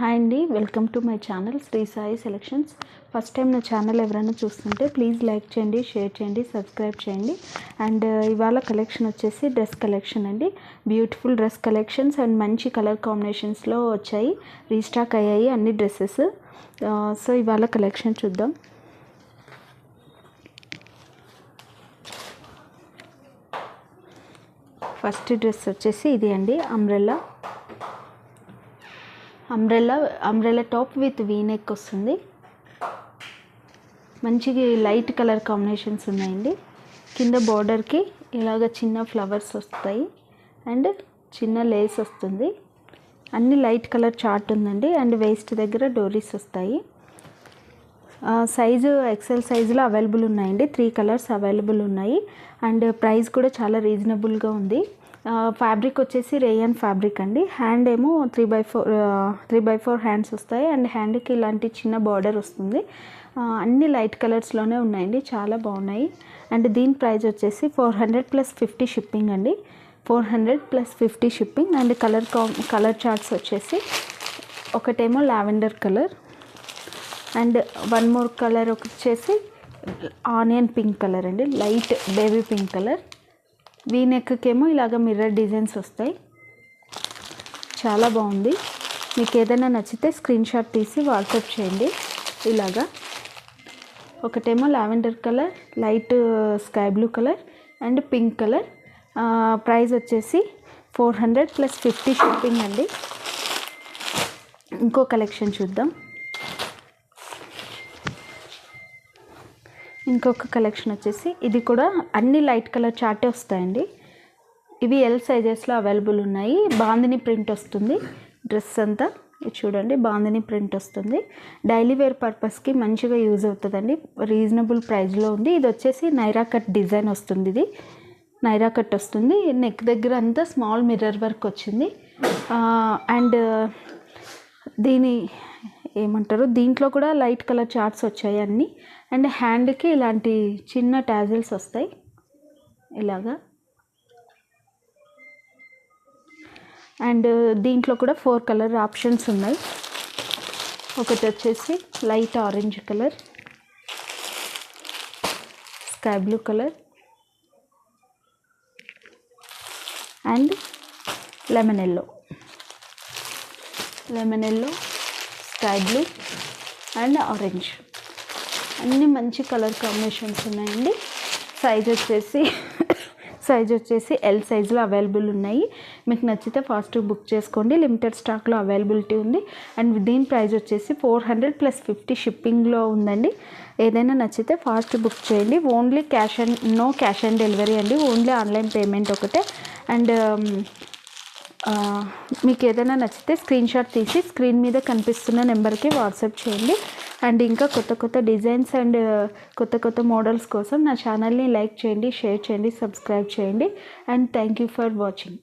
Hi అండి, welcome to my channel Sri Sai selections. First time నా channel ఎవరైనా చూస్తుంటే ప్లీజ్ లైక్ చేయండి, షేర్ చేయండి, సబ్స్క్రైబ్ చేయండి. అండ్ ఇవాళ కలెక్షన్ వచ్చేసి డ్రెస్ కలెక్షన్ అండి. బ్యూటిఫుల్ డ్రెస్ కలెక్షన్స్ అండ్ మంచి కలర్ కాంబినేషన్స్లో వచ్చాయి, రీస్టాక్ అయ్యాయి అన్ని డ్రెస్సెస్. సో ఇవాళ కలెక్షన్ చూద్దాం. ఫస్ట్ డ్రెస్ వచ్చేసి ఇది అండి, umbrella top with V neck వస్తుంది. మంచి లైట్ కలర్ కాంబినేషన్స్ ఉన్నాయండి. కింద బార్డర్కి ఇలాగ చిన్న ఫ్లవర్స్ వస్తాయి అండ్ చిన్న లేస్ వస్తుంది. అన్ని లైట్ కలర్ చార్ట్ ఉందండి. అండ్ వేస్ట్ దగ్గర డోరీస్ వస్తాయి. సైజు ఎక్సెల్ సైజులో అవైలబుల్ ఉన్నాయండి. 3 కలర్స్ అవైలబుల్ ఉన్నాయి. అండ్ ప్రైస్ కూడా చాలా రీజనబుల్గా ఉంది. ఫ్యాబ్రిక్ వచ్చేసి రేయన్ ఫ్యాబ్రిక్ అండి. హ్యాండ్ ఏమో 3x4 హ్యాండ్స్ వస్తాయి. అండ్ హ్యాండ్కి ఇలాంటి చిన్న బార్డర్ వస్తుంది. అన్ని లైట్ కలర్స్లోనే ఉన్నాయండి, చాలా బాగున్నాయి. అండ్ దీని ప్రైస్ వచ్చేసి 400 + 50 షిప్పింగ్ అండి. 400 + 50 షిప్పింగ్. అండ్ కలర్ చార్ట్స్ వచ్చేసి ఒకటేమో lavender colour and one more colour వచ్చేసి ఆనియన్ పింక్ కలర్ అండి, light baby pink colour. V నెక్కేమో ఇలాగ మిర్రర్ డిజైన్స్ వస్తాయి. చాలా బాగుంది. మీకు ఏదైనా నచ్చితే స్క్రీన్ షాట్ తీసి వాట్సాప్ చేయండి. ఇలాగా ఒకటేమో lavender colour, light sky blue colour and pink colour. Price వచ్చేసి 400 + 50 షిప్పింగ్ అండి. ఇంకో కలెక్షన్ చూద్దాం. ఇంకొక కలెక్షన్ వచ్చేసి ఇది కూడా అన్ని లైట్ కలర్ చార్టే వస్తాయండి. ఇవి ఎల్ సైజెస్లో అవైలబుల్ ఉన్నాయి. బాందిని ప్రింట్ వస్తుంది డ్రెస్ అంతా. ఇది చూడండి, బాందిని ప్రింట్ వస్తుంది. డైలీ వేర్ పర్పస్కి మంచిగా యూజ్ అవుతుందండి. రీజనబుల్ ప్రైస్లో ఉంది. ఇది వచ్చేసి నైరా కట్ డిజైన్ వస్తుంది. ఇది నైరా కట్ వస్తుంది. నెక్ దగ్గర అంతా స్మాల్ మిర్రర్ వర్క్ వచ్చింది. అండ్ దీని ఏమంటారు, దీంట్లో కూడా లైట్ కలర్ చార్ట్స్ వచ్చాయి అన్నీ. అండ్ హ్యాండ్కి ఇలాంటి చిన్న టాజిల్స్ వస్తాయి ఇలాగా. అండ్ దీంట్లో కూడా 4 కలర్ ఆప్షన్స్ ఉన్నాయి. ఒకటి వచ్చేసి light orange colour, sky blue colour and lemon yellow, sky blue and orange. అన్నీ మంచి కలర్ కాంబినేషన్స్ ఉన్నాయండి. సైజ్ వచ్చేసి ఎల్ సైజులో అవైలబుల్ ఉన్నాయి. మీకు నచ్చితే ఫాస్ట్ బుక్ చేసుకోండి, లిమిటెడ్ స్టాక్లో అవైలబిలిటీ ఉంది. అండ్ దీని ప్రైస్ వచ్చేసి 400 + 50 షిప్పింగ్లో ఉందండి. ఏదైనా నచ్చితే ఫాస్ట్ బుక్ చేయండి. Only no cash on delivery అండి, ఓన్లీ ఆన్లైన్ పేమెంట్ ఒకటే. అండ్ మీకు ఏదైనా నచ్చితే స్క్రీన్ షాట్ తీసి స్క్రీన్ మీద కనిపిస్తున్న నెంబర్కి వాట్సాప్ చేయండి. అండ్ ఇంకా కొత్త డిజైన్స్ అండ్ కొత్త మోడల్స్ కోసం నా ఛానల్ని లైక్ చేయండి, షేర్ చేయండి, సబ్స్క్రైబ్ చేయండి. And thank you for watching.